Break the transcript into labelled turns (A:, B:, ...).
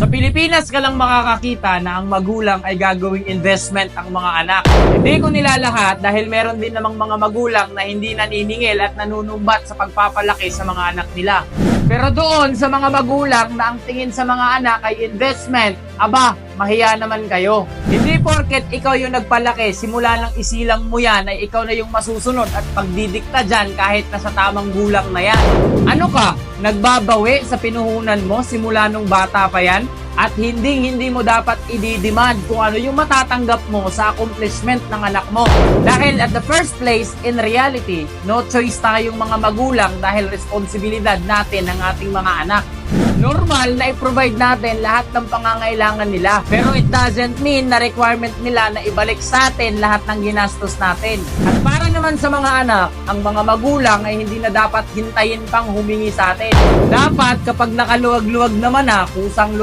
A: Sa Pilipinas ka lang makakakita na ang magulang ay gagawing investment ang mga anak. Hindi ko nilalahat dahil meron din namang mga magulang na hindi naniningil at nanunumbat sa pagpapalaki sa mga anak nila. Pero doon sa mga magulang na ang tingin sa mga anak ay investment, aba, mahiya naman kayo. Hindi porket ikaw yung nagpalaki, simula nang isilang mo yan ay ikaw na yung masusunod at pagdidikta dyan kahit nasa tamang gulang na yan. Ano ka? Nagbabawi sa pinuhunan mo simula nung bata pa yan? At hindi mo dapat i-demand kung ano yung matatanggap mo sa accomplishment ng anak mo. Dahil at the first place, in reality, no choice tayong mga magulang dahil responsibilidad natin ng ating mga anak. Normal na i-provide natin lahat ng pangangailangan nila. Pero it doesn't mean na requirement nila na ibalik sa atin lahat ng ginastos natin. At para naman sa mga anak, ang mga magulang ay hindi na dapat hintayin pang humingi sa atin. Dapat kapag nakaluwag-luwag naman na, kusang